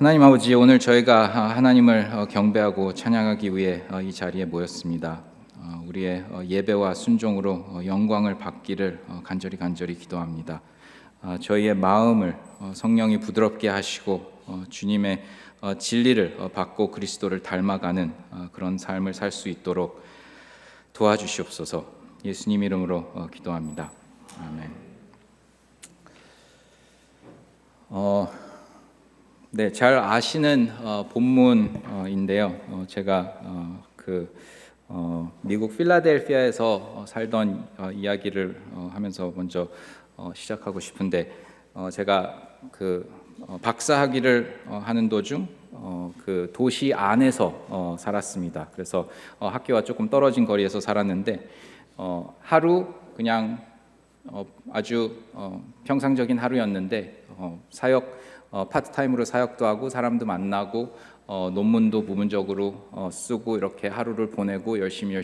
하나님 아버지, 오늘 저희가 하나님을 경배하고 찬양하기 위해 이 자리에 모였습니다. 우리의 예배와 순종으로 영광을 받기를 간절히 기도합니다. 저희의 마음을 성령이 부드럽게 하시고 주님의 진리를 받고 그리스도를 닮아가는 그런 삶을 살 수 있도록 도와주시옵소서. 예수님 이름으로 기도합니다. 아멘. 네, 잘 아시는 본문인데요. 제가 미국 필라델피아에서 살던 이야기를 하면서 먼저 시작하고 싶은데, 제가 박사학위를 하는 도중 그 도시 안에서 살았습니다. 그래서 학교와 조금 떨어진 거리에서 살았는데, 하루 그냥 아주 평상적인 하루였는데, 파트타임으로 사역도 하고 사람도 만나고 논문도 부분적으로 쓰고 이렇게 하루를 보내고 열심히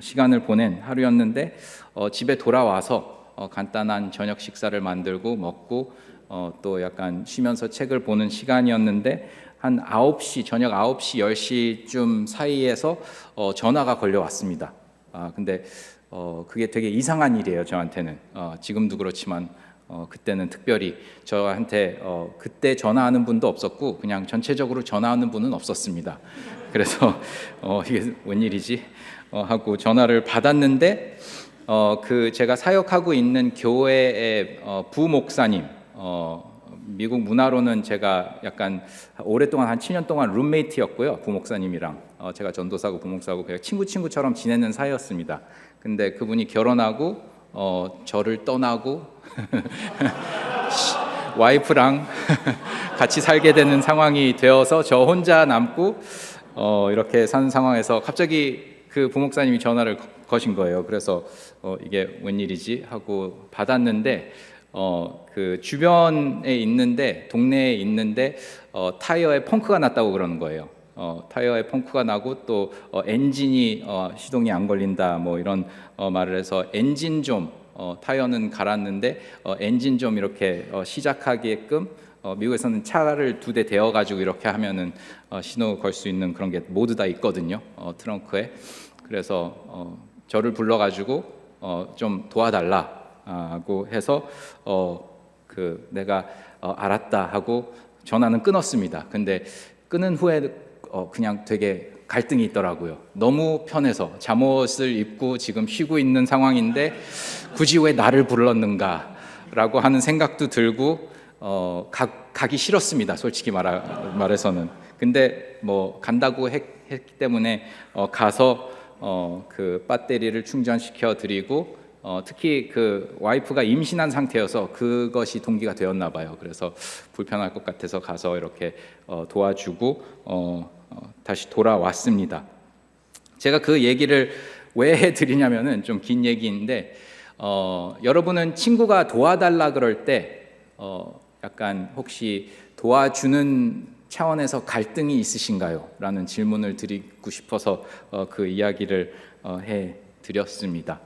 시간을 보낸 하루였는데, 집에 돌아와서 간단한 저녁 식사를 만들고 먹고 또 약간 쉬면서 책을 보는 시간이었는데, 한 9시, 저녁 9시, 10시쯤 사이에서 전화가 걸려왔습니다. 근데 그게 되게 이상한 일이에요, 저한테는. 지금도 그렇지만 그때는 특별히 저한테 그때 전화하는 분도 없었고, 그냥 전체적으로 전화하는 분은 없었습니다. 그래서 이게 웬일이지 하고 전화를 받았는데, 제가 사역하고 있는 교회의 부목사님, 미국 문화로는 제가 약간 오랫동안 한 7년 동안 룸메이트였고요. 부목사님이랑 제가 전도사고 부목사고 그냥 친구처럼 지내는 사이였습니다. 근데 그분이 결혼하고 저를 떠나고 와이프랑 같이 살게 되는 상황이 되어서 저 혼자 남고 이렇게 사는 상황에서 갑자기 그 부목사님이 전화를 거신 거예요. 그래서 이게 웬일이지 하고 받았는데, 그 주변에 있는데, 동네에 있는데 타이어에 펑크가 났다고 그러는 거예요. 타이어에 펑크가 나고 또 엔진이 시동이 안 걸린다 뭐 이런 말을 해서, 엔진 좀 타이어는 갈았는데 엔진 좀 이렇게 시작하게끔, 미국에서는 차를 2대 대어가지고 이렇게 하면은 신호 걸 수 있는 그런 게 모두 다 있거든요, 트렁크에. 그래서 저를 불러가지고 좀 도와달라 하고 해서 내가 알았다 하고 전화는 끊었습니다. 근데 끊은 후에 그냥 되게 갈등이 있더라고요. 너무 편해서 잠옷을 입고 지금 쉬고 있는 상황인데 굳이 왜 나를 불렀는가 라고 하는 생각도 들고 가기 싫었습니다, 솔직히 말해서는. 근데 뭐 간다고 했기 때문에 가서 그 배터리를 충전시켜 드리고, 특히 그 와이프가 임신한 상태여서 그것이 동기가 되었나 봐요. 그래서 불편할 것 같아서 가서 이렇게 도와주고 다시 돌아왔습니다. 제가 그 얘기를 왜 해드리냐면은 좀 긴 얘기인데, 여러분은 친구가 도와달라 그럴 때 약간 혹시 도와주는 차원에서 갈등이 있으신가요? 라는 질문을 드리고 싶어서 그 이야기를 해드렸습니다.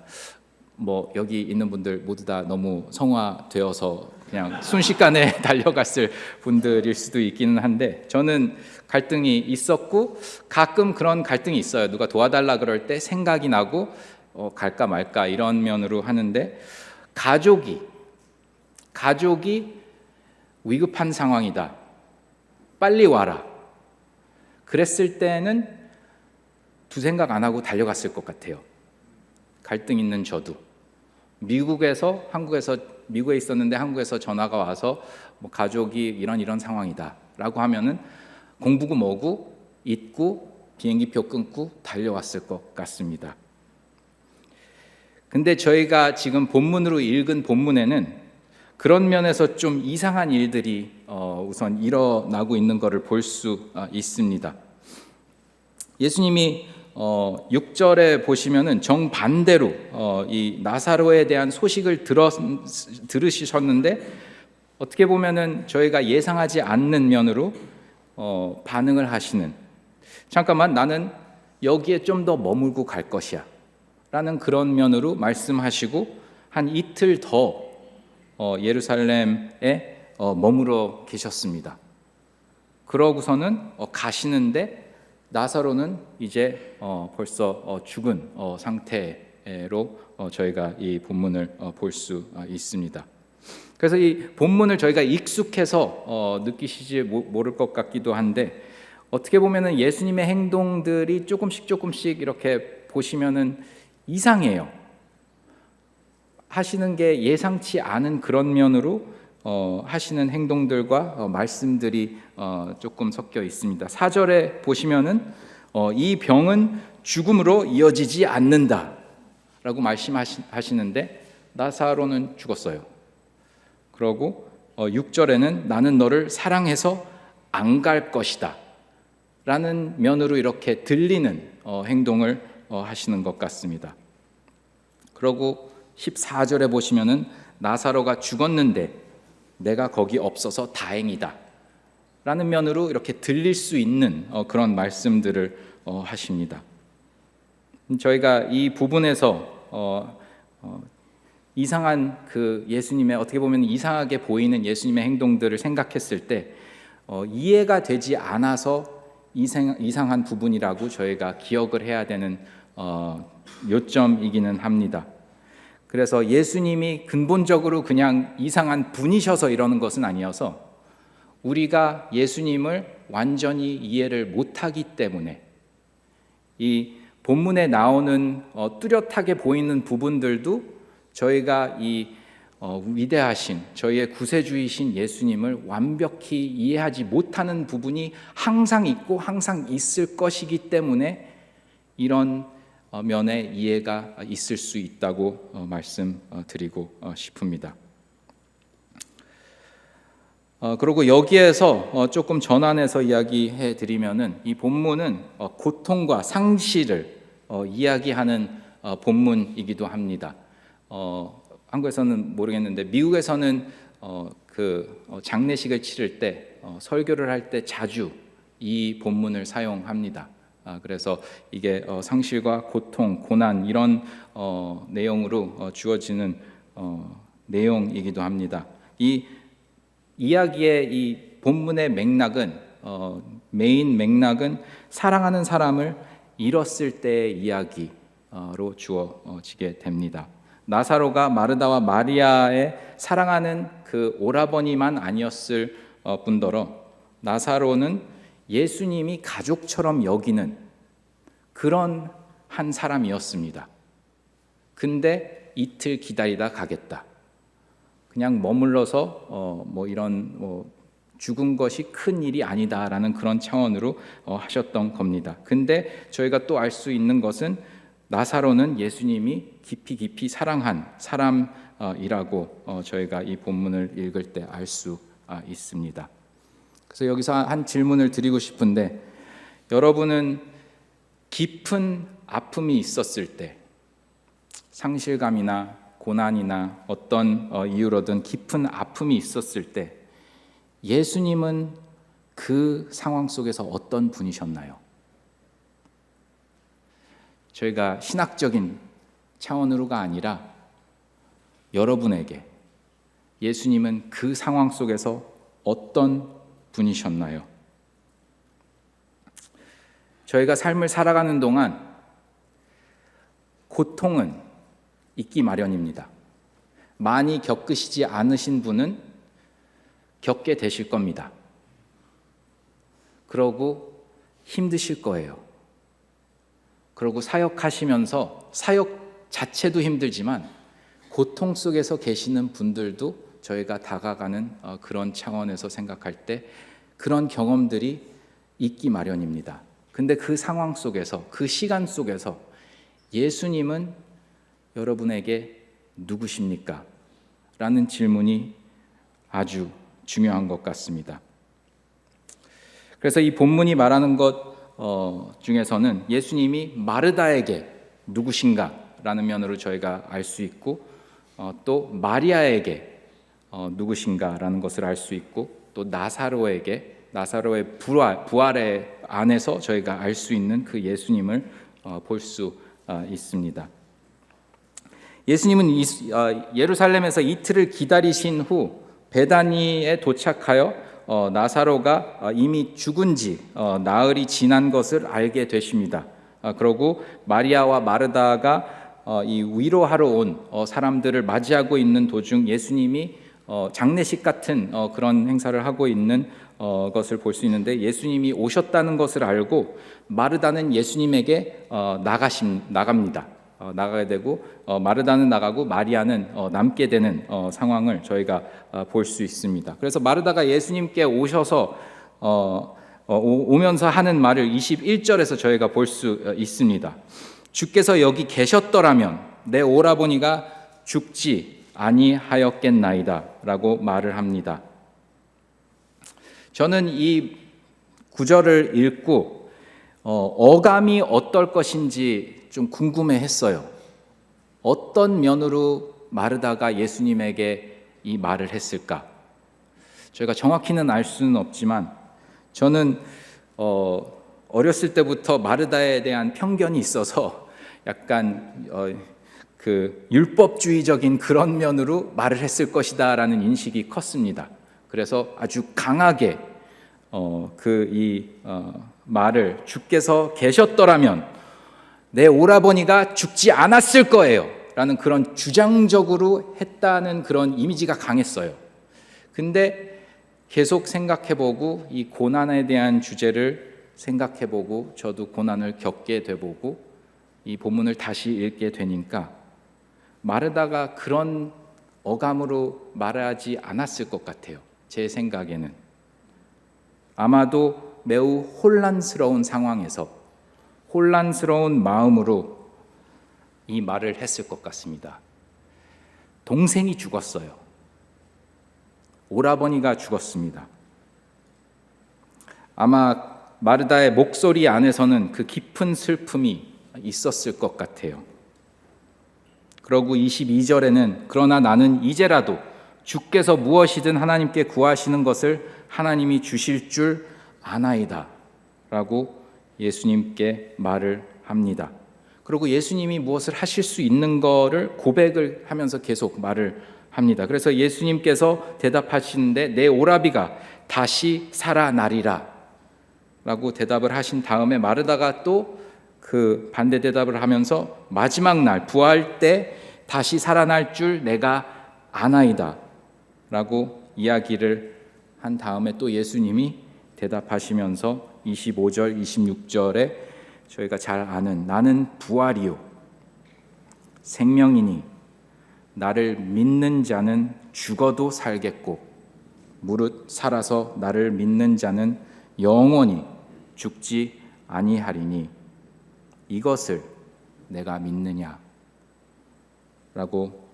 뭐 여기 있는 분들 모두 다 너무 성화되어서 그냥 순식간에 달려갔을 분들일 수도 있기는 한데, 저는 갈등이 있었고 가끔 그런 갈등이 있어요. 누가 도와달라 그럴 때 생각이 나고 갈까 말까 이런 면으로 하는데, 가족이 위급한 상황이다, 빨리 와라, 그랬을 때는 두 생각 안 하고 달려갔을 것 같아요. 갈등 있는 저도 미국에 있었는데 한국에서 전화가 와서 뭐 가족이 이런 상황이다 라고 하면은 공부고 뭐고 잊고 비행기표 끊고 달려왔을 것 같습니다. 근데 저희가 지금 본문으로 읽은 본문에는 그런 면에서 좀 이상한 일들이 우선 일어나고 있는 것을 볼 수 있습니다. 예수님이 6절에 보시면은 정반대로 이 나사로에 대한 소식을 들으셨는데, 어떻게 보면은 저희가 예상하지 않는 면으로 반응을 하시는, 잠깐만 나는 여기에 좀 더 머물고 갈 것이야 라는 그런 면으로 말씀하시고, 한 이틀 더 예루살렘에 머물러 계셨습니다. 그러고서는 가시는데 나사로는 이제 벌써 죽은 상태로 저희가 이 본문을 볼 수 있습니다. 그래서 이 본문을 저희가 익숙해서 느끼시지 모를 것 같기도 한데, 어떻게 보면은 예수님의 행동들이 조금씩 이렇게 보시면은 이상해요. 하시는 게 예상치 않은 그런 면으로 하시는 행동들과 말씀들이 조금 섞여 있습니다. 4절에 보시면은 이 병은 죽음으로 이어지지 않는다라고 말씀하시는데 나사로는 죽었어요. 그러고 6절에는 나는 너를 사랑해서 안 갈 것이다 라는 면으로 이렇게 들리는 행동을 하시는 것 같습니다. 그러고 14절에 보시면은 나사로가 죽었는데 내가 거기 없어서 다행이다 라는 면으로 이렇게 들릴 수 있는 그런 말씀들을 하십니다. 저희가 이 부분에서 이상한 그 예수님의, 어떻게 보면 이상하게 보이는 예수님의 행동들을 생각했을 때 이해가 되지 않아서 이상한 부분이라고 저희가 기억을 해야 되는 요점이기는 합니다. 그래서 예수님이 근본적으로 그냥 이상한 분이셔서 이러는 것은 아니어서 우리가 예수님을 완전히 이해를 못하기 때문에 이 본문에 나오는 뚜렷하게 보이는 부분들도 저희가 이 위대하신 저희의 구세주이신 예수님을 완벽히 이해하지 못하는 부분이 항상 있고 항상 있을 것이기 때문에 이런 면에 이해가 있을 수 있다고 말씀드리고 싶습니다. 그리고 여기에서 조금 전환해서 이야기해 드리면은 이 본문은 고통과 상실을 이야기하는 본문이기도 합니다. 한국에서는 모르겠는데 미국에서는 장례식을 치를 때 설교를 할 때 자주 이 본문을 사용합니다. 그래서 이게 상실과 고통, 고난 이런 내용으로 주어지는 내용이기도 합니다. 이 이야기의 이 본문의 맥락은 메인 맥락은 사랑하는 사람을 잃었을 때의 이야기로 주어지게 됩니다. 나사로가 마르다와 마리아의 사랑하는 그 오라버니만 아니었을 뿐더러 나사로는 예수님이 가족처럼 여기는 그런 한 사람이었습니다. 근데 이틀 기다리다 가겠다. 그냥 머물러서 이런 죽은 것이 큰 일이 아니다라는 그런 차원으로 하셨던 겁니다. 근데 저희가 또 알 수 있는 것은 나사로는 예수님이 깊이 사랑한 사람이라고 저희가 이 본문을 읽을 때 알 수 있습니다. 그래서 여기서 한 질문을 드리고 싶은데, 여러분은 깊은 아픔이 있었을 때, 상실감이나 고난이나 어떤 이유로든 깊은 아픔이 있었을 때 예수님은 그 상황 속에서 어떤 분이셨나요? 저희가 신학적인 차원으로가 아니라 여러분에게 예수님은 그 상황 속에서 어떤 분이셨나요? 저희가 삶을 살아가는 동안 고통은 있기 마련입니다. 많이 겪으시지 않으신 분은 겪게 되실 겁니다. 그러고 힘드실 거예요. 그리고 사역하시면서 사역 자체도 힘들지만 고통 속에서 계시는 분들도 저희가 다가가는 그런 차원에서 생각할 때 그런 경험들이 있기 마련입니다. 근데 그 상황 속에서, 그 시간 속에서 예수님은 여러분에게 누구십니까? 라는 질문이 아주 중요한 것 같습니다. 그래서 이 본문이 말하는 것 중에서는 예수님이 마르다에게 누구신가? 라는 면으로 저희가 알 수 있고, 또 마리아에게 누구신가? 라는 것을 알 수 있고, 또 나사로의 부활의 안에서 저희가 알 수 있는 그 예수님을 볼 수 있습니다. 예수님은 예루살렘에서 이틀을 기다리신 후 베다니에 도착하여 나사로가 이미 죽은 지 나흘이 지난 것을 알게 되십니다. 그러고 마리아와 마르다가 이 위로하러 온 사람들을 맞이하고 있는 도중 예수님이 장례식 같은 그런 행사를 하고 있는 것을 볼 수 있는데, 예수님이 오셨다는 것을 알고 마르다는 예수님에게 나갑니다. 나가게 되고 마르다는 나가고 마리아는 남게 되는 상황을 저희가 볼 수 있습니다. 그래서 마르다가 예수님께 오셔서 오면서 하는 말을 21절에서 저희가 볼 수 있습니다. 주께서 여기 계셨더라면 내 오라버니가 죽지 아니하였겠나이다 라고 말을 합니다. 저는 이 구절을 읽고 어감이 어떨 것인지 좀 궁금해했어요. 어떤 면으로 마르다가 예수님에게 이 말을 했을까? 저희가 정확히는 알 수는 없지만 저는 어렸을 때부터 마르다에 대한 편견이 있어서 약간 그 율법주의적인 그런 면으로 말을 했을 것이다라는 인식이 컸습니다. 그래서 아주 강하게 말을 주께서 계셨더라면 내 오라버니가 죽지 않았을 거예요 라는 그런 주장적으로 했다는 그런 이미지가 강했어요. 근데 계속 생각해보고 이 고난에 대한 주제를 생각해보고 저도 고난을 겪게 돼보고 이 본문을 다시 읽게 되니까 마르다가 그런 어감으로 말하지 않았을 것 같아요. 제 생각에는 아마도 매우 혼란스러운 상황에서 혼란스러운 마음으로 이 말을 했을 것 같습니다. 동생이 죽었어요. 오라버니가 죽었습니다. 아마 마르다의 목소리 안에서는 그 깊은 슬픔이 있었을 것 같아요. 그러고 22절에는 그러나 나는 이제라도 주께서 무엇이든 하나님께 구하시는 것을 하나님이 주실 줄 아나이다 라고 예수님께 말을 합니다. 그리고 예수님이 무엇을 하실 수 있는 거를 고백을 하면서 계속 말을 합니다. 그래서 예수님께서 대답하시는데 내 오라비가 다시 살아나리라 라고 대답을 하신 다음에 마르다가 또 그 반대 대답을 하면서 마지막 날 부활 때 다시 살아날 줄 내가 아나이다 라고 이야기를 한 다음에 또 예수님이 대답하시면서 25절, 26절에 저희가 잘 아는 나는 부활이요 생명이니 나를 믿는 자는 죽어도 살겠고 무릇 살아서 나를 믿는 자는 영원히 죽지 아니하리니 이것을 내가 믿느냐 라고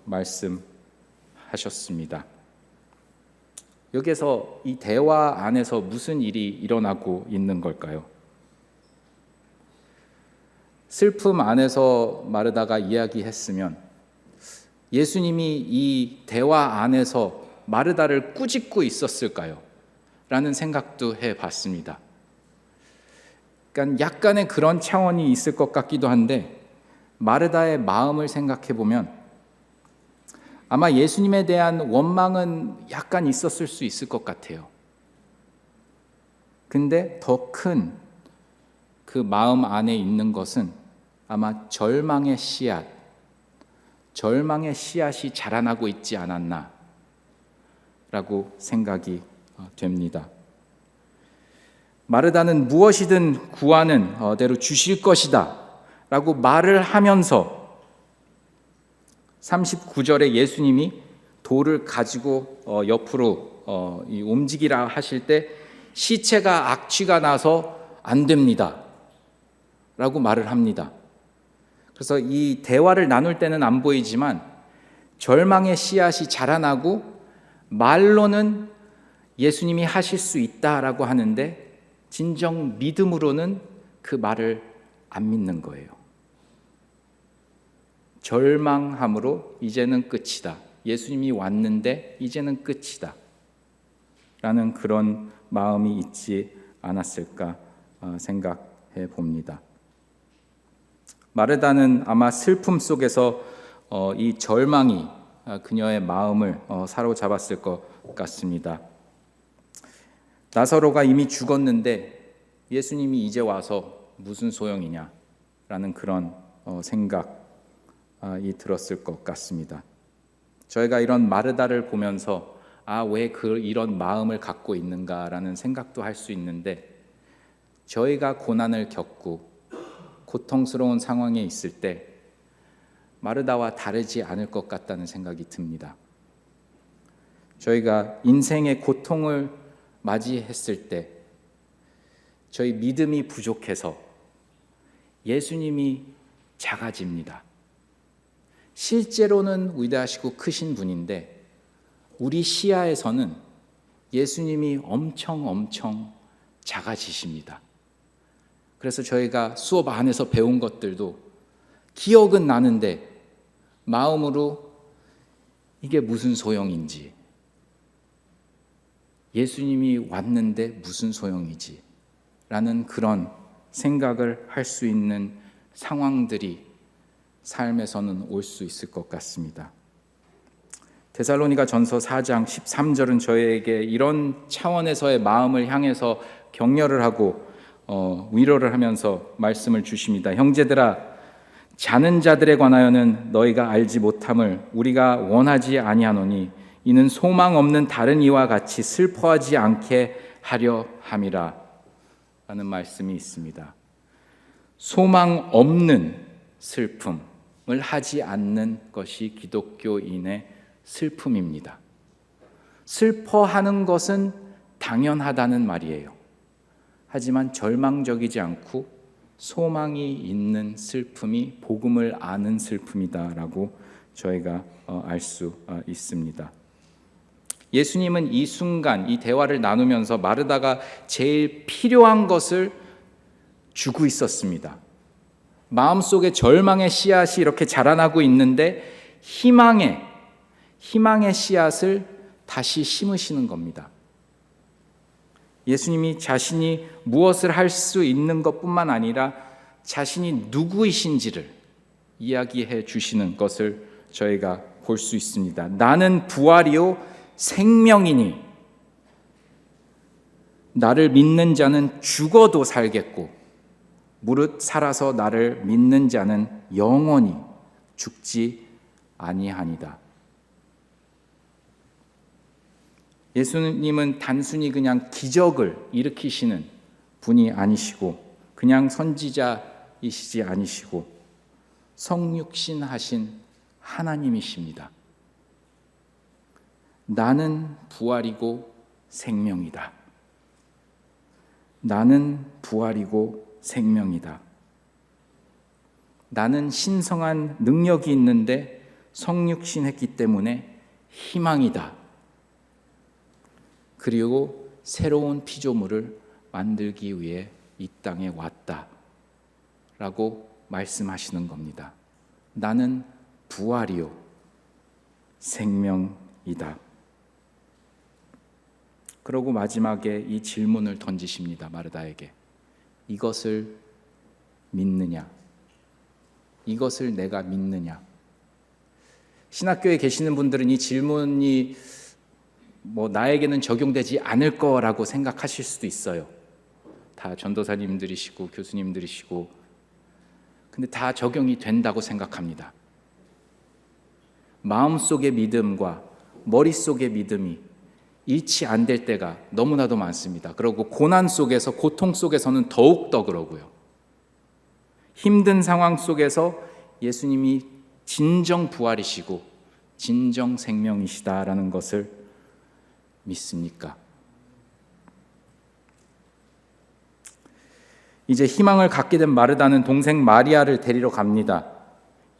말씀하셨습니다. 여기서 이 대화 안에서 무슨 일이 일어나고 있는 걸까요? 슬픔 안에서 마르다가 이야기했으면 예수님이 이 대화 안에서 마르다를 꾸짖고 있었을까요? 라는 생각도 해봤습니다. 그러니까 약간의 그런 차원이 있을 것 같기도 한데 마르다의 마음을 생각해 보면 아마 예수님에 대한 원망은 약간 있었을 수 있을 것 같아요. 근데 더 큰 그 마음 안에 있는 것은 아마 절망의 씨앗이 자라나고 있지 않았나 라고 생각이 됩니다. 마르다는 무엇이든 구하는 대로 주실 것이다 라고 말을 하면서 39절에 예수님이 돌을 가지고 옆으로 움직이라 하실 때 시체가 악취가 나서 안 됩니다 라고 말을 합니다. 그래서 이 대화를 나눌 때는 안 보이지만 절망의 씨앗이 자라나고 말로는 예수님이 하실 수 있다라고 하는데 진정 믿음으로는 그 말을 안 믿는 거예요. 절망함으로 이제는 끝이다. 예수님이 왔는데 이제는 끝이다. 라는 그런 마음이 있지 않았을까 생각해 봅니다. 마르다는 아마 슬픔 속에서 이 절망이 그녀의 마음을 사로잡았을 것 같습니다. 나사로가 이미 죽었는데 예수님이 이제 와서 무슨 소용이냐라는 그런 생각이 들었을 것 같습니다. 저희가 이런 마르다를 보면서 왜 이런 마음을 갖고 있는가라는 생각도 할 수 있는데, 저희가 고난을 겪고 고통스러운 상황에 있을 때 마르다와 다르지 않을 것 같다는 생각이 듭니다. 저희가 인생의 고통을 맞이했을 때 저희 믿음이 부족해서 예수님이 작아집니다. 실제로는 위대하시고 크신 분인데 우리 시야에서는 예수님이 엄청 작아지십니다. 그래서 저희가 수업 안에서 배운 것들도 기억은 나는데 마음으로 이게 무슨 소용인지, 예수님이 왔는데 무슨 소용이지 라는 그런 생각을 할 수 있는 상황들이 삶에서는 올 수 있을 것 같습니다. 데살로니가 전서 4장 13절은 저희에게 이런 차원에서의 마음을 향해서 격려를 하고 위로를 하면서 말씀을 주십니다. 형제들아, 자는 자들에 관하여는 너희가 알지 못함을 우리가 원하지 아니하노니 이는 소망 없는 다른 이와 같이 슬퍼하지 않게 하려 함이라 라는 말씀이 있습니다. 소망 없는 슬픔을 하지 않는 것이 기독교인의 슬픔입니다. 슬퍼하는 것은 당연하다는 말이에요. 하지만 절망적이지 않고 소망이 있는 슬픔이 복음을 아는 슬픔이다라고 저희가 알 수 있습니다. 예수님은 이 순간 이 대화를 나누면서 마르다가 제일 필요한 것을 주고 있었습니다. 마음속에 절망의 씨앗이 이렇게 자라나고 있는데 희망의 씨앗을 다시 심으시는 겁니다. 예수님이 자신이 무엇을 할 수 있는 것뿐만 아니라 자신이 누구이신지를 이야기해 주시는 것을 저희가 볼 수 있습니다. 나는 부활이요 생명이니 나를 믿는 자는 죽어도 살겠고 무릇 살아서 나를 믿는 자는 영원히 죽지 아니하니라. 예수님은 단순히 그냥 기적을 일으키시는 분이 아니시고 그냥 선지자이시지 아니시고 성육신 하신 하나님이십니다. 나는 부활이고 생명이다. 나는 부활이고 생명이다. 나는 신성한 능력이 있는데 성육신했기 때문에 희망이다. 그리고 새로운 피조물을 만들기 위해 이 땅에 왔다 라고 말씀하시는 겁니다. 나는 부활이요 생명이다. 그러고 마지막에 이 질문을 던지십니다. 마르다에게. 이것을 믿느냐? 이것을 내가 믿느냐? 신학교에 계시는 분들은 이 질문이 나에게는 적용되지 않을 거라고 생각하실 수도 있어요. 다 전도사님들이시고 교수님들이시고, 근데 다 적용이 된다고 생각합니다. 마음속의 믿음과 머릿속의 믿음이 일치 안 될 때가 너무나도 많습니다. 그리고 고난 속에서, 고통 속에서는 더욱더 그러고요. 힘든 상황 속에서 예수님이 진정 부활이시고 진정 생명이시다라는 것을 믿습니까? 이제 희망을 갖게 된 마르다는 동생 마리아를 데리러 갑니다.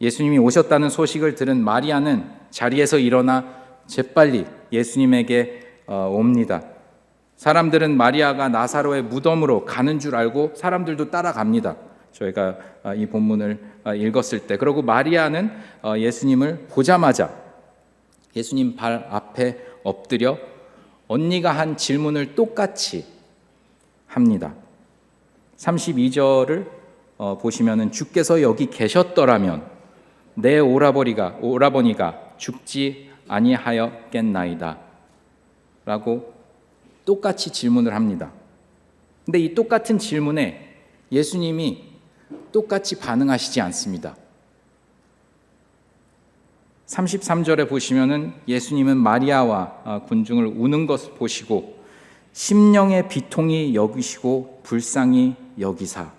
예수님이 오셨다는 소식을 들은 마리아는 자리에서 일어나 재빨리 예수님에게 옵니다. 사람들은 마리아가 나사로의 무덤으로 가는 줄 알고 사람들도 따라갑니다. 저희가 이 본문을 읽었을 때. 그리고 마리아는 예수님을 보자마자 예수님 발 앞에 엎드려 언니가 한 질문을 똑같이 합니다. 32절을 보시면은 주께서 여기 계셨더라면 내 오라버니가 죽지 아니하였겠나이다 라고 똑같이 질문을 합니다. 근데 이 똑같은 질문에 예수님이 똑같이 반응하시지 않습니다. 33절에 보시면은 예수님은 마리아와 군중을 우는 것을 보시고 심령의 비통이 여기시고 불쌍히 여기사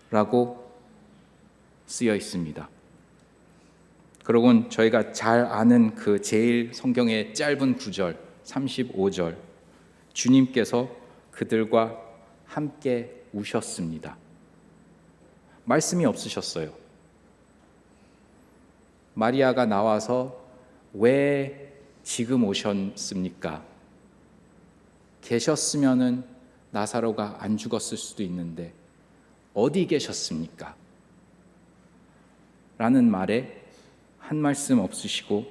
라고 쓰여 있습니다. 그러곤 저희가 잘 아는 그 제일 성경의 짧은 구절 35절, 주님께서 그들과 함께 우셨습니다. 말씀이 없으셨어요. 마리아가 나와서 왜 지금 오셨습니까? 계셨으면은 나사로가 안 죽었을 수도 있는데 어디 계셨습니까? 라는 말에 한 말씀 없으시고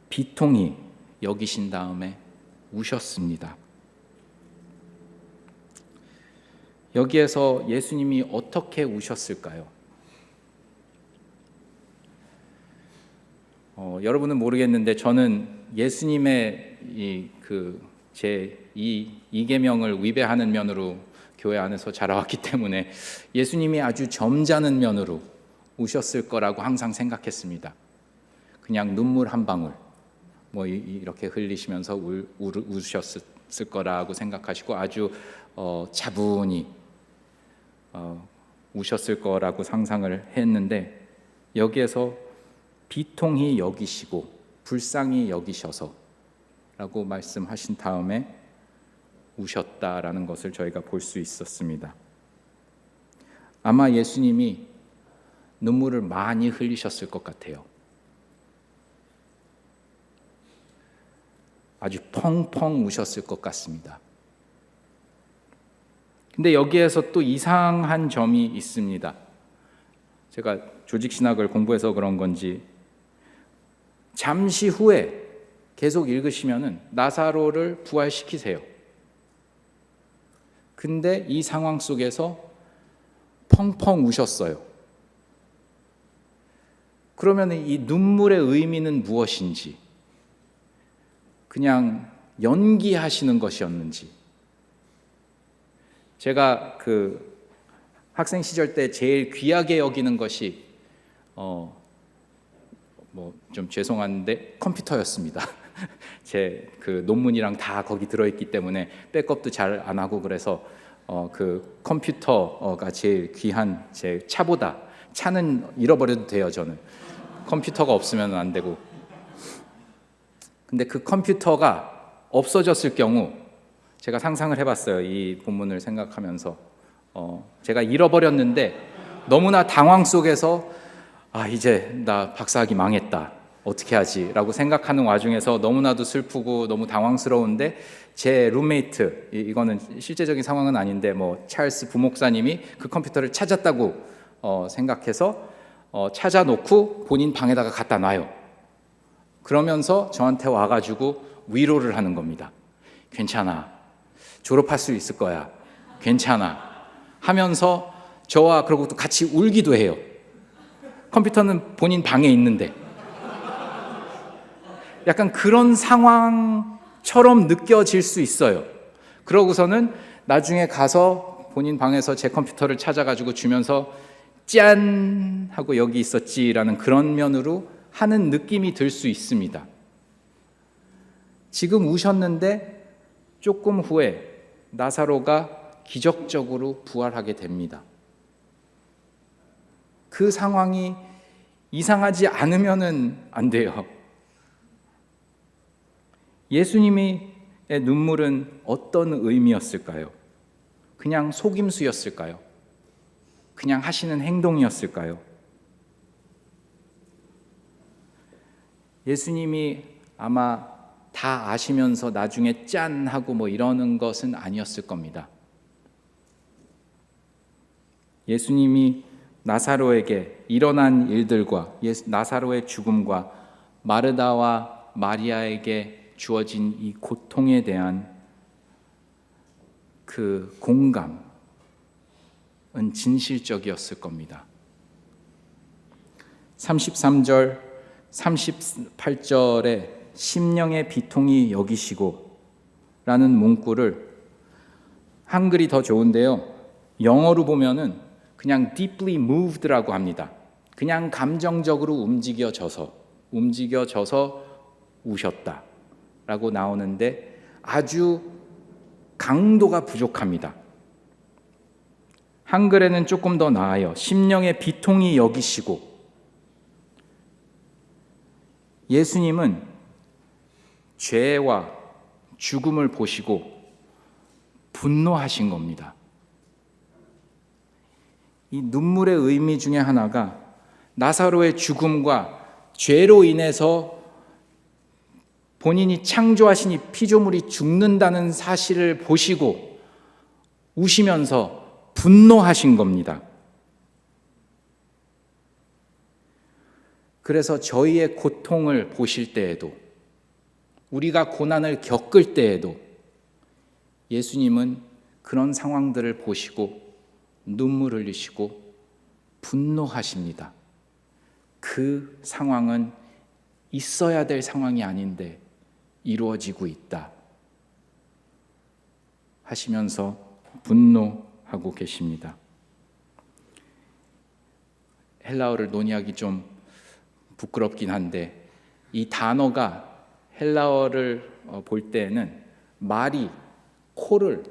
비통히 여기신 다음에 우셨습니다. 여기에서 예수님이 어떻게 우셨을까요? 여러분은 모르겠는데 저는 예수님의 제 이계명을 위배하는 면으로 교회 안에서 자라왔기 때문에 예수님이 아주 점잖은 면으로 우셨을 거라고 항상 생각했습니다. 그냥 눈물 한 방울 이렇게 흘리시면서 우셨을 거라고 생각하시고 아주 차분히 우셨을 거라고 상상을 했는데 여기에서 비통히 여기시고 불쌍히 여기셔서 라고 말씀하신 다음에 우셨다라는 것을 저희가 볼 수 있었습니다. 아마 예수님이 눈물을 많이 흘리셨을 것 같아요. 아주 펑펑 우셨을 것 같습니다. 근데 여기에서 또 이상한 점이 있습니다. 제가 조직신학을 공부해서 그런 건지 잠시 후에 계속 읽으시면은 나사로를 부활시키세요. 근데 이 상황 속에서 펑펑 우셨어요. 그러면 이 눈물의 의미는 무엇인지, 그냥 연기하시는 것이었는지. 제가 학생 시절 때 제일 귀하게 여기는 것이 좀 죄송한데 컴퓨터였습니다. 제 논문이랑 다 거기 들어있기 때문에 백업도 잘 안 하고 그래서 컴퓨터가 제일 귀한 제 차보다 차는 잃어버려도 돼요. 저는 컴퓨터가 없으면 안 되고. 근데 그 컴퓨터가 없어졌을 경우 제가 상상을 해봤어요. 이 본문을 생각하면서 제가 잃어버렸는데 너무나 당황 속에서 이제 나 박사학위 망했다. 어떻게 하지? 라고 생각하는 와중에서 너무나도 슬프고 너무 당황스러운데 제 룸메이트, 이거는 실제적인 상황은 아닌데 찰스 부목사님이 그 컴퓨터를 찾았다고 생각해서 찾아놓고 본인 방에다가 갖다 놔요. 그러면서 저한테 와가지고 위로를 하는 겁니다. 괜찮아. 졸업할 수 있을 거야. 괜찮아. 하면서 저와 그러고 또 같이 울기도 해요. 컴퓨터는 본인 방에 있는데. 약간 그런 상황처럼 느껴질 수 있어요. 그러고서는 나중에 가서 본인 방에서 제 컴퓨터를 찾아가지고 주면서 짠! 하고 여기 있었지라는 그런 면으로 하는 느낌이 들 수 있습니다. 지금 우셨는데 조금 후에 나사로가 기적적으로 부활하게 됩니다. 그 상황이 이상하지 않으면은 안 돼요. 예수님의 눈물은 어떤 의미였을까요? 그냥 속임수였을까요? 그냥 하시는 행동이었을까요? 예수님이 아마 다 아시면서 나중에 짠 하고 이러는 것은 아니었을 겁니다. 예수님이 나사로에게 일어난 일들과 나사로의 죽음과 마르다와 마리아에게 주어진 이 고통에 대한 그 공감은 진실적이었을 겁니다. 33절, 38절에 심령의 비통이 여기시고 라는 문구를, 한글이 더 좋은데요, 영어로 보면은 그냥 deeply moved라고 합니다. 그냥 감정적으로 움직여져서 우셨다 라고 나오는데 아주 강도가 부족합니다. 한글에는 조금 더 나아요. 심령의 비통히 여기시고. 예수님은 죄와 죽음을 보시고 분노하신 겁니다. 이 눈물의 의미 중에 하나가 나사로의 죽음과 죄로 인해서 본인이 창조하신 이 피조물이 죽는다는 사실을 보시고 우시면서 분노하신 겁니다. 그래서 저희의 고통을 보실 때에도, 우리가 고난을 겪을 때에도 예수님은 그런 상황들을 보시고 눈물 흘리시고 분노하십니다. 그 상황은 있어야 될 상황이 아닌데 이루어지고 있다 하시면서 분노하고 계십니다. 헬라어를 논의하기 좀 부끄럽긴 한데, 이 단어가 헬라어를 볼 때는 말이 코를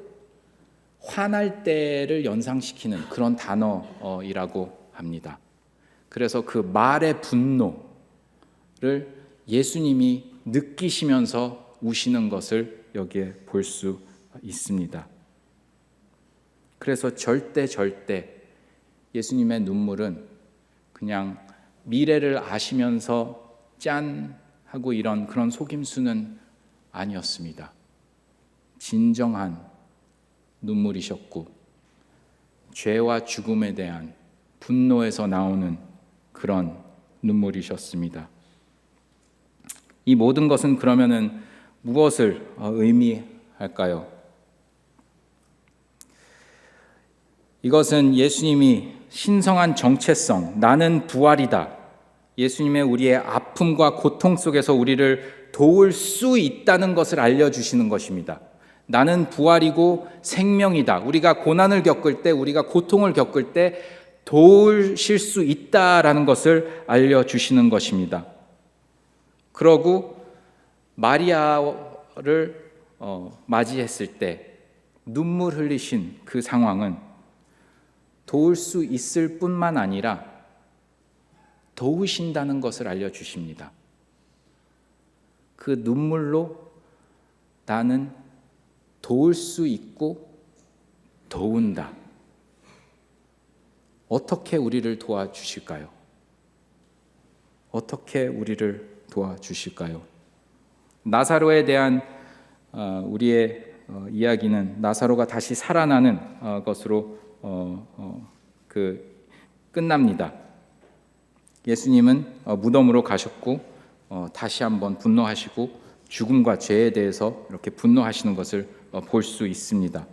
화날 때를 연상시키는 그런 단어이라고 합니다. 그래서 그 말의 분노를 예수님이 느끼시면서 우시는 것을 여기에 볼 수 있습니다. 그래서 절대 예수님의 눈물은 그냥 미래를 아시면서 짠 하고 이런 그런 속임수는 아니었습니다. 진정한 눈물이셨고 죄와 죽음에 대한 분노에서 나오는 그런 눈물이셨습니다. 이 모든 것은 그러면은 무엇을 의미할까요? 이것은 예수님이 신성한 정체성, 나는 부활이다, 예수님의 우리의 아픔과 고통 속에서 우리를 도울 수 있다는 것을 알려주시는 것입니다. 나는 부활이고 생명이다. 우리가 고난을 겪을 때, 우리가 고통을 겪을 때 도우실 수 있다라는 것을 알려주시는 것입니다. 그러고 마리아를 맞이했을 때 눈물 흘리신 그 상황은 도울 수 있을 뿐만 아니라 도우신다는 것을 알려주십니다. 그 눈물로 나는 도울 수 있고 도운다. 어떻게 우리를 도와주실까요? 어떻게 우리를 도와주실까요? 나사로에 대한 우리의 이야기는 나사로가 다시 살아나는 것으로 끝납니다. 예수님은 무덤으로 가셨고 다시 한번 분노하시고 죽음과 죄에 대해서 이렇게 분노하시는 것을 볼 수 있습니다.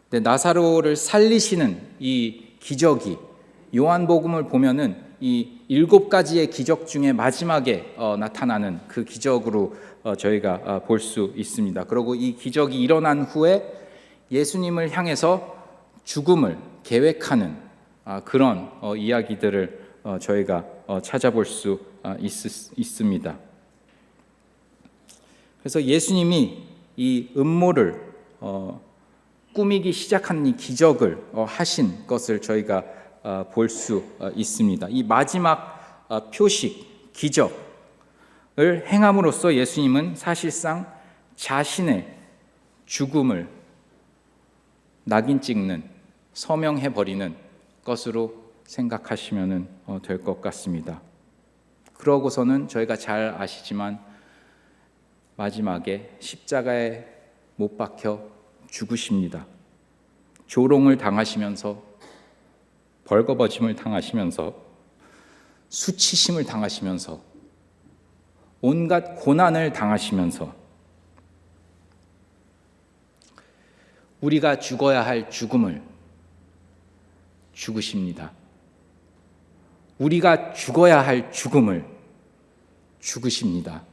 근데 나사로를 살리시는 이 기적이 요한복음을 보면은 이 7가지의 기적 중에 마지막에 나타나는 그 기적으로 저희가 볼 수 있습니다. 그리고 이 기적이 일어난 후에 예수님을 향해서 죽음을 계획하는 그런 이야기들을 저희가 찾아볼 수 있습니다. 그래서 예수님이 이 음모를 꾸미기 시작한 이 기적을 하신 것을 저희가 볼 수 있습니다. 이 마지막 표식, 기적을 행함으로써 예수님은 사실상 자신의 죽음을 낙인 찍는, 서명해버리는 것으로 생각하시면 될 것 같습니다. 그러고서는 저희가 잘 아시지만 마지막에 십자가에 못 박혀 죽으십니다. 조롱을 당하시면서, 벌거벗음을 당하시면서, 수치심을 당하시면서, 온갖 고난을 당하시면서 우리가 죽어야 할 죽음을 죽으십니다. 우리가 죽어야 할 죽음을 죽으십니다.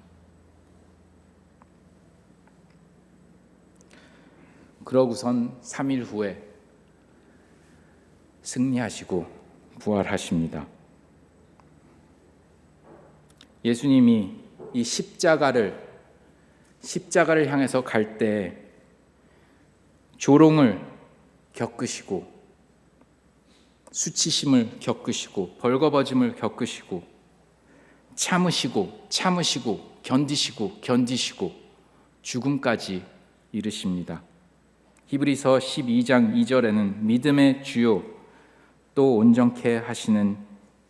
그러고선 3일 후에 승리하시고 부활하십니다. 예수님이 이 십자가를 향해서 갈 때 조롱을 겪으시고 수치심을 겪으시고 벌거벗음을 겪으시고 참으시고 견디시고 죽음까지 이르십니다. 히브리서 12장 2절에는 믿음의 주요 또 온전케 하시는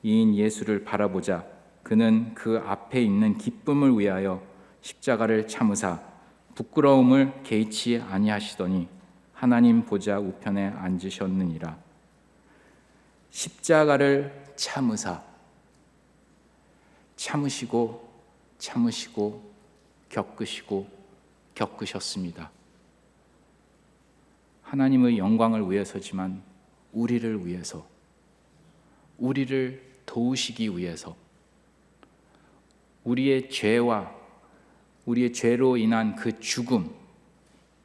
이인 예수를 바라보자 그는 그 앞에 있는 기쁨을 위하여 십자가를 참으사 부끄러움을 개의치 아니하시더니 하나님 보좌 우편에 앉으셨느니라. 십자가를 참으사 참으시고 겪으셨습니다. 하나님의 영광을 위해서지만 우리를 위해서, 우리를 도우시기 위해서, 우리의 죄와 우리의 죄로 인한 그 죽음,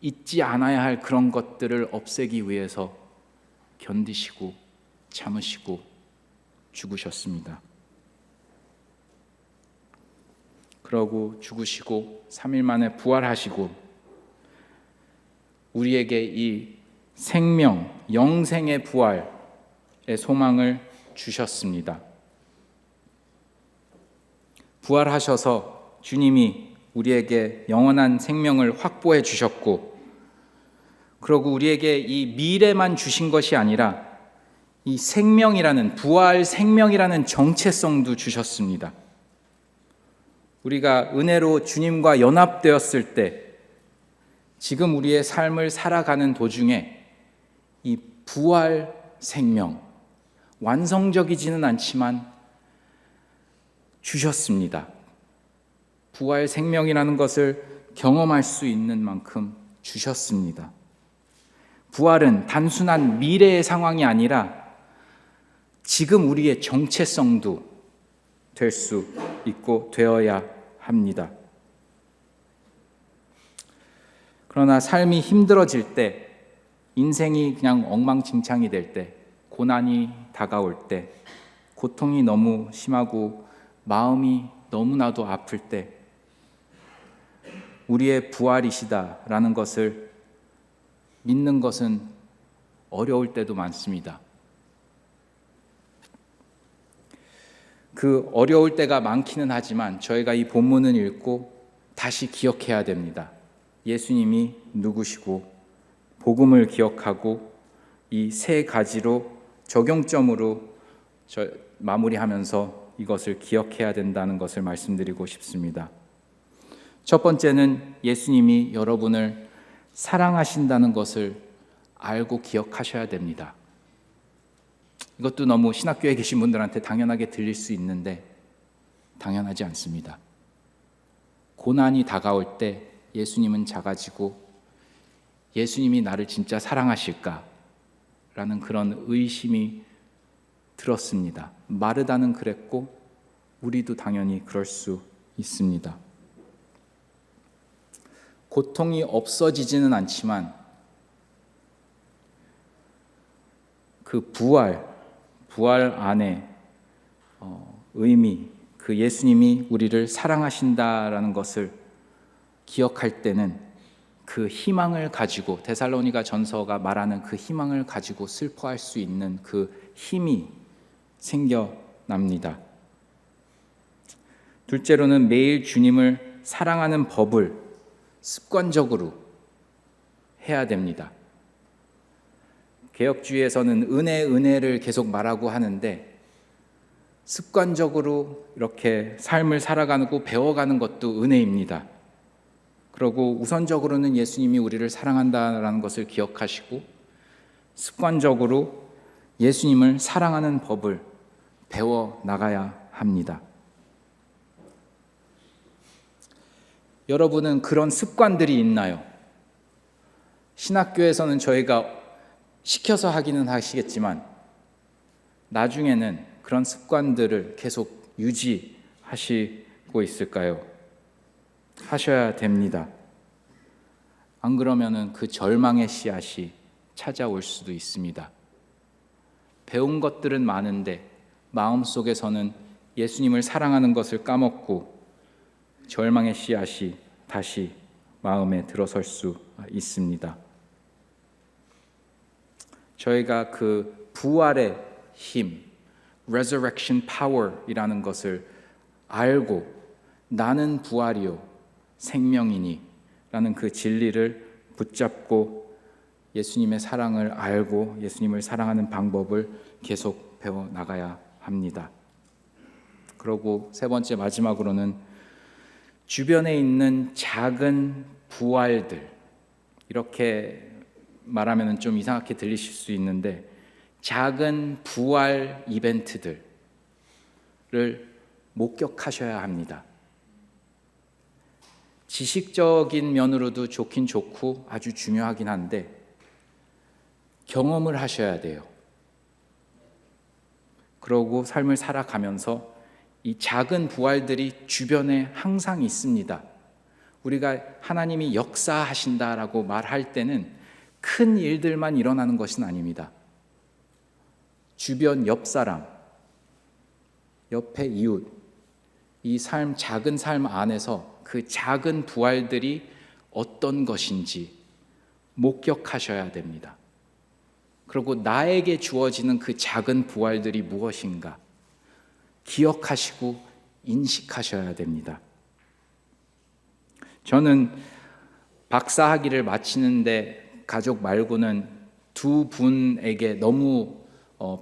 잊지 않아야 할 그런 것들을 없애기 위해서 견디시고 참으시고 죽으셨습니다. 그러고 죽으시고 3일 만에 부활하시고 우리에게 이 생명, 영생의 부활의 소망을 주셨습니다. 부활하셔서 주님이 우리에게 영원한 생명을 확보해 주셨고, 그리고 우리에게 이 미래만 주신 것이 아니라 이 생명이라는, 부활 생명이라는 정체성도 주셨습니다. 우리가 은혜로 주님과 연합되었을 때 지금 우리의 삶을 살아가는 도중에 이 부활 생명, 완성적이지는 않지만 주셨습니다. 부활 생명이라는 것을 경험할 수 있는 만큼 주셨습니다. 부활은 단순한 미래의 상황이 아니라 지금 우리의 정체성도 될 수 있고 되어야 합니다. 그러나 삶이 힘들어질 때, 인생이 그냥 엉망진창이 될 때, 고난이 다가올 때, 고통이 너무 심하고 마음이 너무나도 아플 때 우리의 부활이시다라는 것을 믿는 것은 어려울 때도 많습니다. 그 어려울 때가 많기는 하지만 저희가 이 본문을 읽고 다시 기억해야 됩니다. 예수님이 누구시고 복음을 기억하고 이 세 가지로 적용점으로 마무리하면서 이것을 기억해야 된다는 것을 말씀드리고 싶습니다. 첫 번째는 예수님이 여러분을 사랑하신다는 것을 알고 기억하셔야 됩니다. 이것도 너무 신학교에 계신 분들한테 당연하게 들릴 수 있는데 당연하지 않습니다. 고난이 다가올 때 예수님은 작아지고 예수님이 나를 진짜 사랑하실까? 라는 그런 의심이 들었습니다. 마르다는 그랬고 우리도 당연히 그럴 수 있습니다. 고통이 없어지지는 않지만 그 부활 안에 의미, 그 예수님이 우리를 사랑하신다라는 것을 기억할 때는 그 희망을 가지고, 데살로니가 전서가 말하는 그 희망을 가지고 슬퍼할 수 있는 그 힘이 생겨납니다. 둘째로는 매일 주님을 사랑하는 법을 습관적으로 해야 됩니다. 개혁주의에서는 은혜를 계속 말하고 하는데 습관적으로 이렇게 삶을 살아가고 배워가는 것도 은혜입니다. 그리고 우선적으로는 예수님이 우리를 사랑한다라는 것을 기억하시고 습관적으로 예수님을 사랑하는 법을 배워 나가야 합니다. 여러분은 그런 습관들이 있나요? 신학교에서는 저희가 시켜서 하기는 하시겠지만 나중에는 그런 습관들을 계속 유지하시고 있을까요? 하셔야 됩니다. 안 그러면은 그 절망의 씨앗이 찾아올 수도 있습니다. 배운 것들은 많은데 마음속에서는 예수님을 사랑하는 것을 까먹고 절망의 씨앗이 다시 마음에 들어설 수 있습니다. 저희가 그 부활의 힘, resurrection power이라는 것을 알고 나는 부활이요 생명이니 라는 그 진리를 붙잡고 예수님의 사랑을 알고 예수님을 사랑하는 방법을 계속 배워나가야 합니다. 그리고 세 번째 마지막으로는 주변에 있는 작은 부활들, 이렇게 말하면 좀 이상하게 들리실 수 있는데 작은 부활 이벤트들을 목격하셔야 합니다. 지식적인 면으로도 좋긴 좋고 아주 중요하긴 한데 경험을 하셔야 돼요. 그러고 삶을 살아가면서 이 작은 부활들이 주변에 항상 있습니다. 우리가 하나님이 역사하신다라고 말할 때는 큰 일들만 일어나는 것은 아닙니다. 주변 옆 사람, 옆에 이웃, 이 삶, 작은 삶 안에서 그 작은 부활들이 어떤 것인지 목격하셔야 됩니다. 그리고 나에게 주어지는 그 작은 부활들이 무엇인가 기억하시고 인식하셔야 됩니다. 저는 박사학위를 마치는데 가족 말고는 두 분에게 너무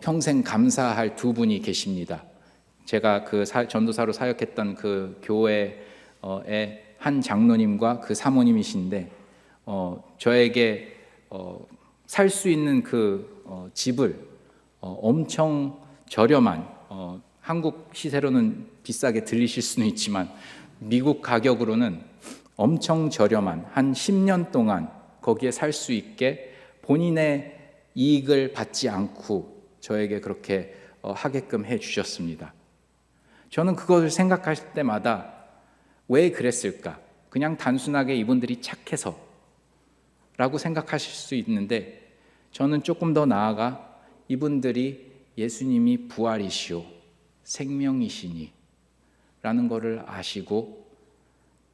평생 감사할 두 분이 계십니다. 제가 그 전도사로 사역했던 그 교회의 한 장로님과 그 사모님이신데 저에게 살 수 있는 그 집을 엄청 저렴한 한국 시세로는 비싸게 들리실 수는 있지만 미국 가격으로는 엄청 저렴한 한 10년 동안 거기에 살 수 있게 본인의 이익을 받지 않고 저에게 그렇게 하게끔 해주셨습니다. 저는 그것을 생각할 때마다 왜 그랬을까? 그냥 단순하게 이분들이 착해서 라고 생각하실 수 있는데 저는 조금 더 나아가 이분들이 예수님이 부활이시오 생명이시니 라는 것을 아시고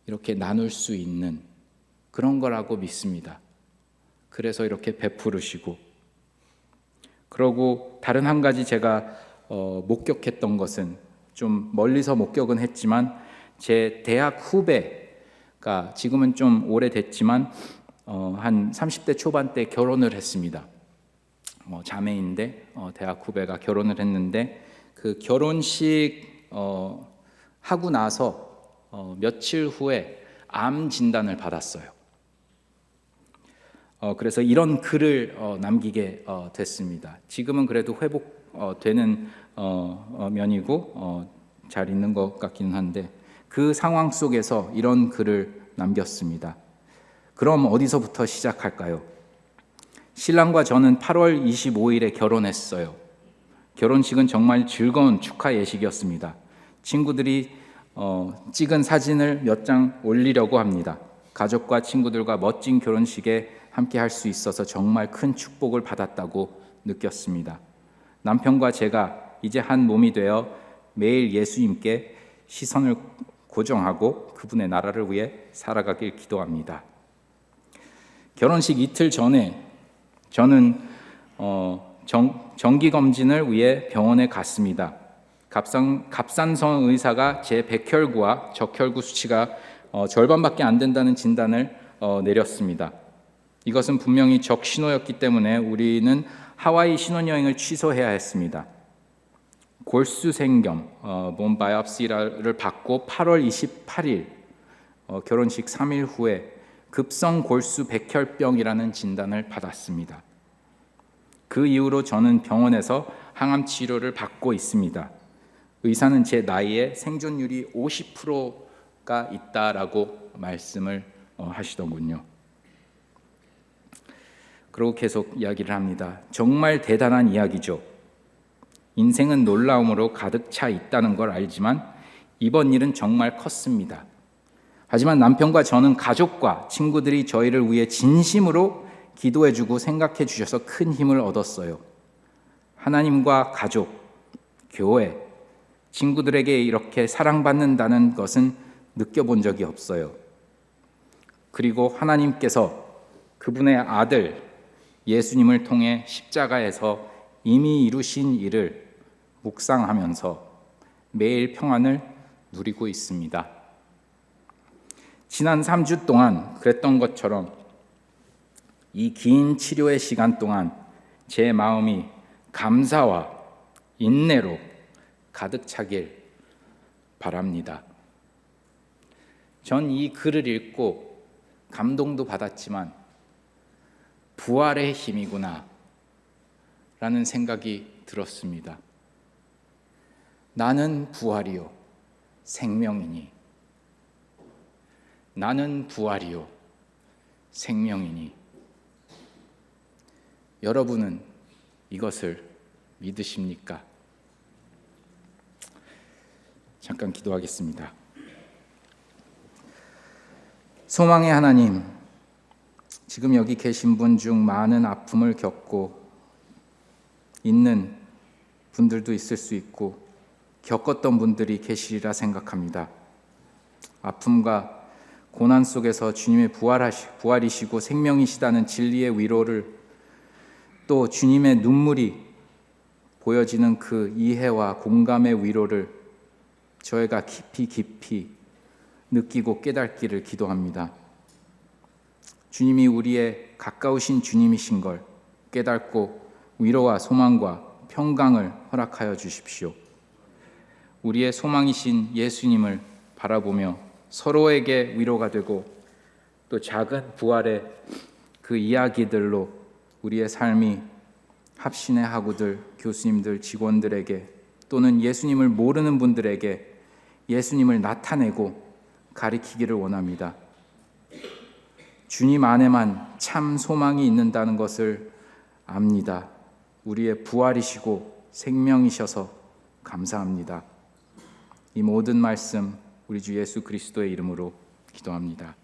이렇게 나눌 수 있는 그런 거라고 믿습니다. 그래서 이렇게 베푸르시고 그러고 다른 한 가지 제가 목격했던 것은 좀 멀리서 목격은 했지만 제 대학 후배가 지금은 좀 오래됐지만 한 30대 초반 때 결혼을 했습니다. 자매인데 대학 후배가 결혼을 했는데 그 결혼식 하고 나서 며칠 후에 암 진단을 받았어요. 그래서 이런 글을 남기게 됐습니다. 지금은 그래도 회복되는 면이고 잘 있는 것 같기는 한데 그 상황 속에서 이런 글을 남겼습니다. 그럼 어디서부터 시작할까요? 신랑과 저는 8월 25일에 결혼했어요. 결혼식은 정말 즐거운 축하 예식이었습니다. 친구들이 찍은 사진을 몇 장 올리려고 합니다. 가족과 친구들과 멋진 결혼식에 함께 할 수 있어서 정말 큰 축복을 받았다고 느꼈습니다. 남편과 제가 이제 한 몸이 되어 매일 예수님께 시선을 고정하고 그분의 나라를 위해 살아가길 기도합니다. 결혼식 이틀 전에 저는 정기검진을 위해 병원에 갔습니다. 갑상선 의사가 제 백혈구와 적혈구 수치가 절반밖에 안 된다는 진단을 내렸습니다. 이것은 분명히 적신호였기 때문에 우리는 하와이 신혼여행을 취소해야 했습니다. 골수생겸 몸 바이옵시를 받고 8월 28일 결혼식 3일 후에 급성 골수 백혈병이라는 진단을 받았습니다. 그 이후로 저는 병원에서 항암 치료를 받고 있습니다. 의사는 제 나이에 생존율이 50%가 있다라고 말씀을 하시더군요. 그리고 계속 이야기를 합니다. 정말 대단한 이야기죠. 인생은 놀라움으로 가득 차 있다는 걸 알지만 이번 일은 정말 컸습니다. 하지만 남편과 저는 가족과 친구들이 저희를 위해 진심으로 기도해주고 생각해 주셔서 큰 힘을 얻었어요. 하나님과 가족, 교회, 친구들에게 이렇게 사랑받는다는 것은 느껴본 적이 없어요. 그리고 하나님께서 그분의 아들 예수님을 통해 십자가에서 이미 이루신 일을 묵상하면서 매일 평안을 누리고 있습니다. 지난 3주 동안 그랬던 것처럼 이 긴 치료의 시간 동안 제 마음이 감사와 인내로 가득 차길 바랍니다. 전 이 글을 읽고 감동도 받았지만 부활의 힘이구나 라는 생각이 들었습니다. 나는 부활이요 생명이니, 나는 부활이요 생명이니. 여러분은 이것을 믿으십니까? 잠깐 기도하겠습니다. 소망의 하나님, 지금 여기 계신 분 중 많은 아픔을 겪고 있는 분들도 있을 수 있고 겪었던 분들이 계시리라 생각합니다. 아픔과 고난 속에서 주님의 부활이시고 생명이시다는 진리의 위로를, 또 주님의 눈물이 보여지는 그 이해와 공감의 위로를 저희가 깊이 느끼고 깨닫기를 기도합니다. 주님이 우리의 가까우신 주님이신 걸 깨닫고 위로와 소망과 평강을 허락하여 주십시오. 우리의 소망이신 예수님을 바라보며 서로에게 위로가 되고 또 작은 부활의 그 이야기들로 우리의 삶이 합신의 학우들, 교수님들, 직원들에게 또는 예수님을 모르는 분들에게 예수님을 나타내고 가리키기를 원합니다. 주님 안에만 참 소망이 있는다는 것을 압니다. 우리의 부활이시고 생명이셔서 감사합니다. 이 모든 말씀 우리 주 예수 그리스도의 이름으로 기도합니다.